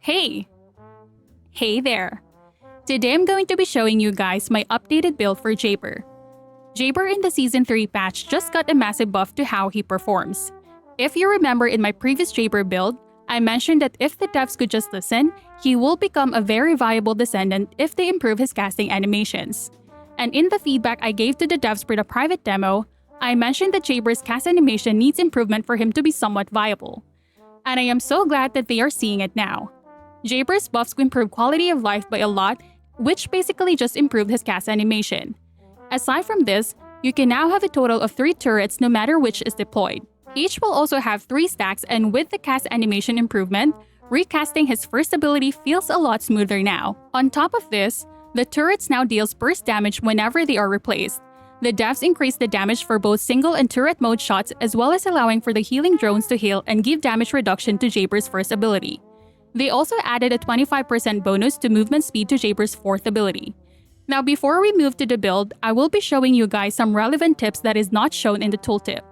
Hey! Hey there! Today I'm going to be showing you guys my updated build for Jayber. Jayber in the Season 3 patch just got a massive buff to how he performs. If you remember in my previous Jayber build, I mentioned that if the devs could just listen, he will become a very viable Descendant if they improve his casting animations. And in the feedback I gave to the devs for the private demo, I mentioned that Jayber's cast animation needs improvement for him to be somewhat viable. And I am so glad that they are seeing it now. Jayber's buffs improve quality of life by a lot, which basically just improved his cast animation. Aside from this, you can now have a total of 3 turrets no matter which is deployed. Each will also have 3 stacks, and with the cast animation improvement, recasting his first ability feels a lot smoother now. On top of this, the turrets now deals burst damage whenever they are replaced. The devs increased the damage for both single and turret mode shots, as well as allowing for the healing drones to heal and give damage reduction to Jayber's first ability. They also added a 25% bonus to movement speed to Jayber's 4th ability. Now before we move to the build, I will be showing you guys some relevant tips that is not shown in the tooltip.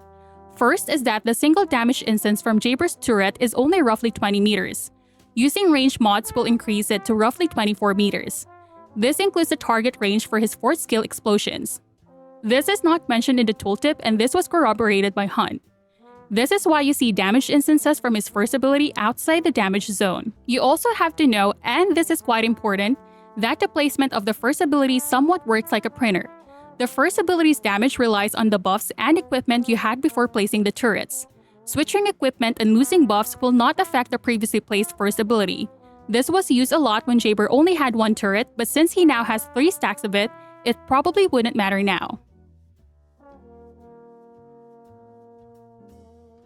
First is that the single damage instance from Jayber's turret is only roughly 20 meters. Using range mods will increase it to roughly 24 meters. This includes the target range for his 4th skill explosions. This is not mentioned in the tooltip, and this was corroborated by Hunt. This is why you see damage instances from his first ability outside the damage zone. You also have to know, and this is quite important, that the placement of the first ability somewhat works like a printer. The first ability's damage relies on the buffs and equipment you had before placing the turrets. Switching equipment and losing buffs will not affect the previously placed first ability. This was used a lot when Jayber only had 1 turret, but since he now has 3 stacks of it, it probably wouldn't matter now.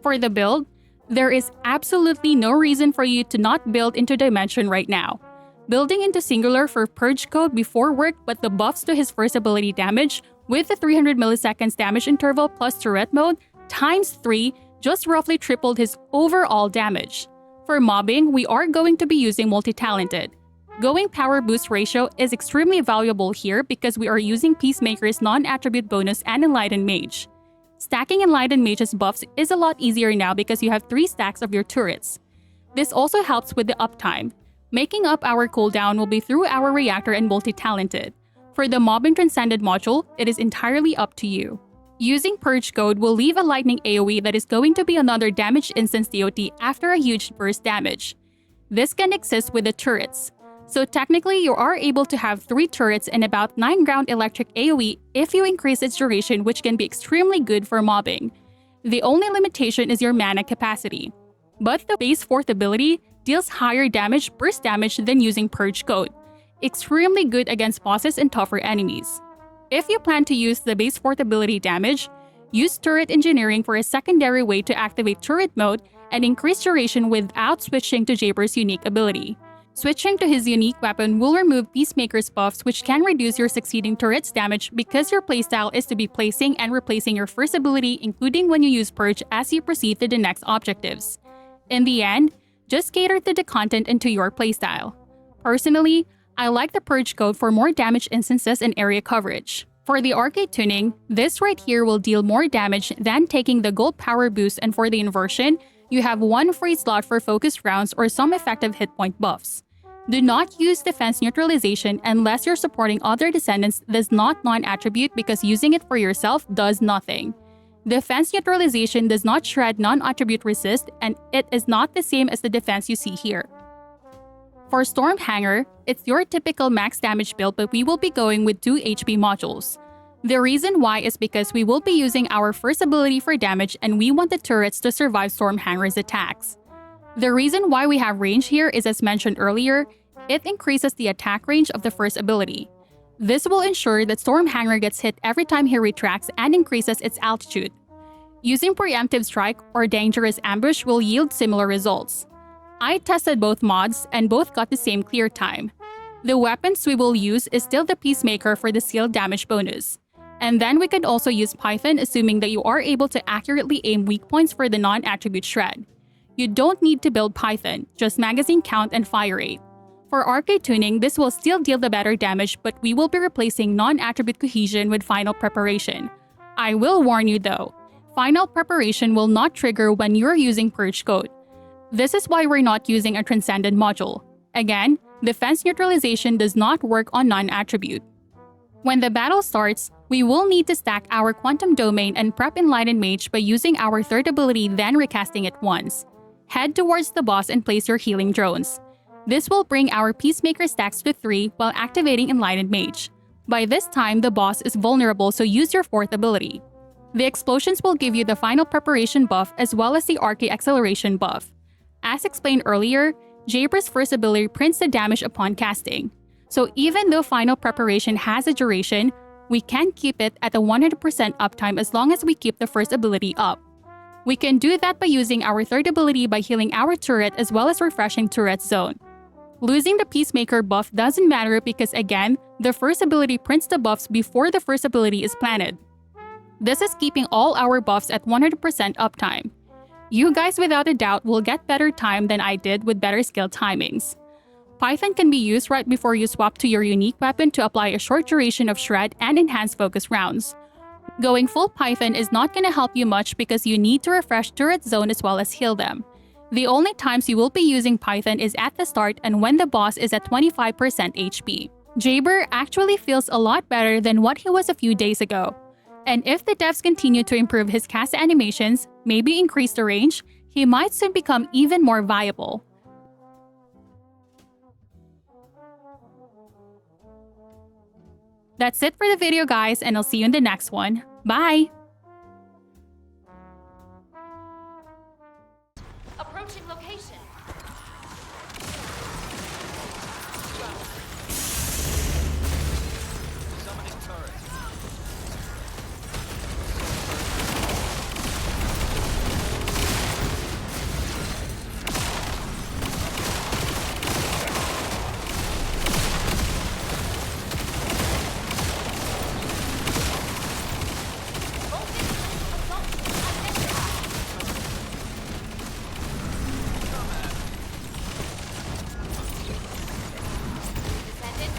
For the build, there is absolutely no reason for you to not build into Dimension right now. Building into Singular for Purge code before worked, but the buffs to his first ability damage with the 300 milliseconds damage interval plus turret mode times 3 just roughly tripled his overall damage. For mobbing, we are going to be using multi-talented. Going power boost ratio is extremely valuable here because we are using Peacemaker's non-attribute bonus and Enlightened Mage. Stacking Enlightened Mage's buffs is a lot easier now because you have 3 stacks of your turrets. This also helps with the uptime. Making up our cooldown will be through our reactor and multi-talented. For the mob and transcended module, it is entirely up to you. Using Purge code will leave a lightning AoE that is going to be another damage instance DOT after a huge burst damage. This can exist with the turrets. So technically, you are able to have 3 turrets and about 9 ground electric AoE if you increase its duration, which can be extremely good for mobbing. The only limitation is your mana capacity. But the base 4th ability deals higher damage burst damage than using Purge code. Extremely good against bosses and tougher enemies. If you plan to use the base 4th ability damage, use turret engineering for a secondary way to activate turret mode and increase duration without switching to Jayber's unique ability. Switching to his unique weapon will remove Peacemaker's buffs, which can reduce your succeeding turret's damage because your playstyle is to be placing and replacing your first ability, including when you use Purge as you proceed to the next objectives. In the end, just cater to the content and to your playstyle. Personally, I like the Purge code for more damage instances and area coverage. For the arcade tuning, this right here will deal more damage than taking the gold power boost, and for the inversion, you have 1 free slot for focused rounds or some effective hit point buffs. Do not use defense neutralization unless you're supporting other Descendants does not non-attribute, because using it for yourself does nothing. Defense neutralization does not shred non-attribute resist, and it is not the same as the defense you see here. For Storm Hanger, it's your typical max damage build, but we will be going with 2 HP modules. The reason why is because we will be using our first ability for damage, and we want the turrets to survive Storm Hanger's attacks. The reason why we have range here is, as mentioned earlier, it increases the attack range of the first ability. This will ensure that Storm Hanger gets hit every time he retracts and increases its altitude. Using Preemptive Strike or Dangerous Ambush will yield similar results. I tested both mods and both got the same clear time. The weapons we will use is still the Peacemaker for the sealed damage bonus. And then we could also use Python, assuming that you are able to accurately aim weak points for the non-attribute shred. You don't need to build Python, just magazine count and fire rate. For arcade tuning, this will still deal the better damage, but we will be replacing non-attribute cohesion with final preparation. I will warn you though, final preparation will not trigger when you're using Purge code. This is why we're not using a Transcendent module. Again, defense neutralization does not work on non-attribute. When the battle starts, we will need to stack our Quantum Domain and prep Enlightened Mage by using our third ability, then recasting it once. Head towards the boss and place your healing drones. This will bring our Peacemaker stacks to 3 while activating Enlightened Mage. By this time, the boss is vulnerable, so use your fourth ability. The explosions will give you the final preparation buff as well as the Arcade acceleration buff. As explained earlier, Jayber's first ability prints the damage upon casting. So even though final preparation has a duration, we can keep it at a 100% uptime as long as we keep the first ability up. We can do that by using our third ability by healing our turret as well as refreshing turret zone. Losing the Peacemaker buff doesn't matter because again, the first ability prints the buffs before the first ability is planted. This is keeping all our buffs at 100% uptime. You guys without a doubt will get better time than I did with better skill timings. Python can be used right before you swap to your unique weapon to apply a short duration of shred and enhanced focus rounds. Going full Python is not going to help you much because you need to refresh turret zone as well as heal them. The only times you will be using Python is at the start and when the boss is at 25% HP. Jayber actually feels a lot better than what he was a few days ago. And if the devs continue to improve his cast animations, maybe increase the range, he might soon become even more viable. That's it for the video guys, and I'll see you in the next one. Bye! Approaching location. Summoning turret. Descendant.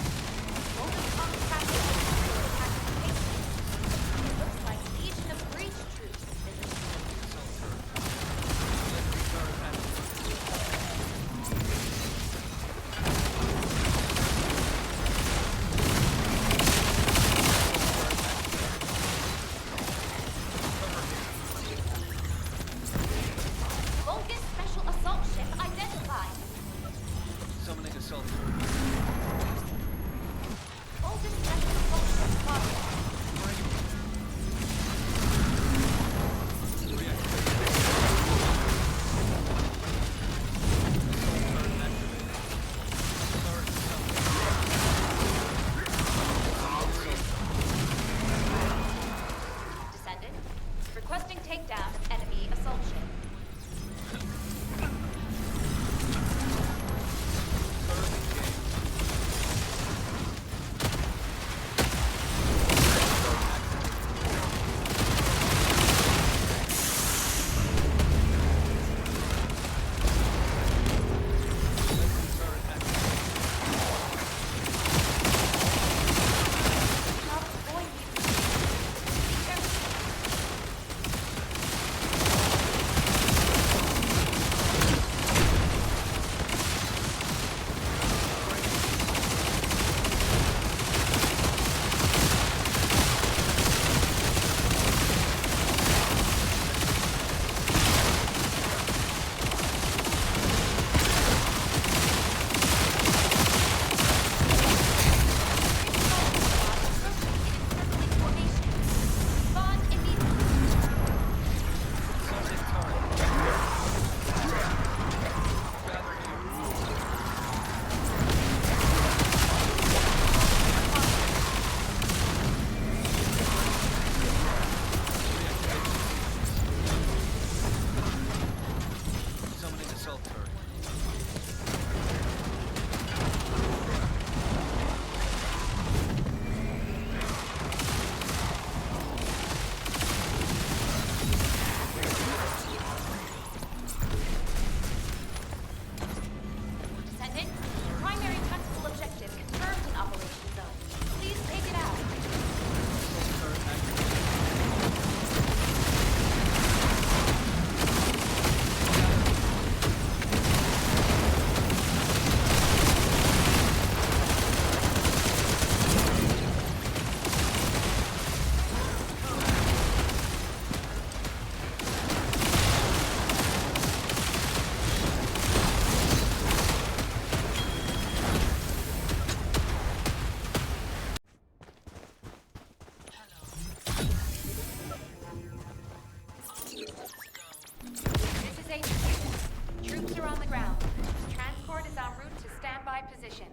Bullseye position.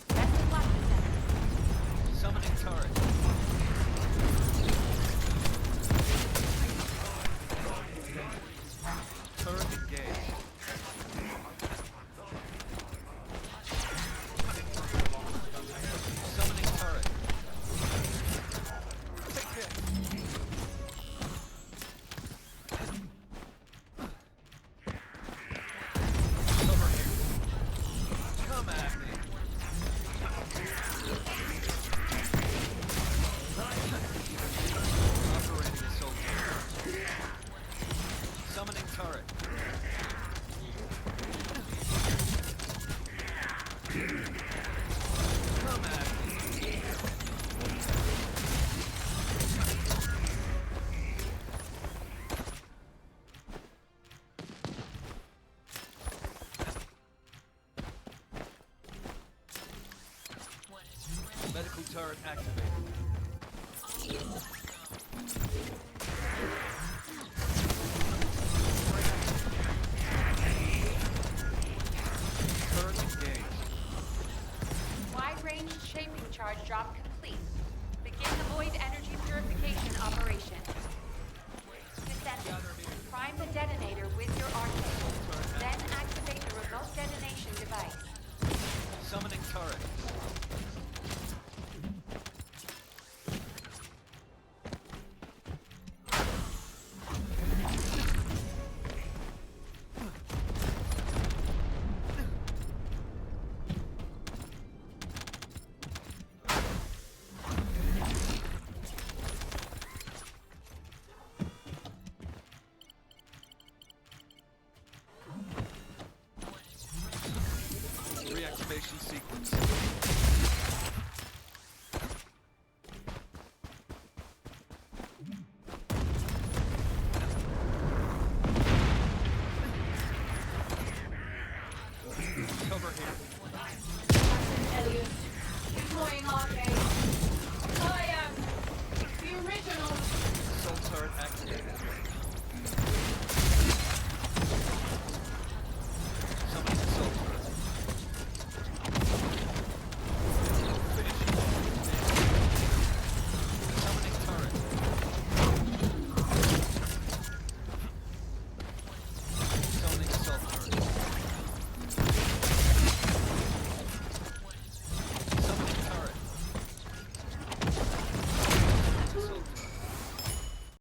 Best of luck, Descendant. Summoning turret. Turret engaged. Summoning turret. Take this. Over here. Come at me. Operating assault. Summoning turret. Come at me. Medical turret activated. Turret engaged. Wide-range shaping charge drop complete. Begin the void energy purification operation. Descendant. Prime the detonator with your arcade. Then activate the remote detonation device. Summoning turret. Reactivation sequence.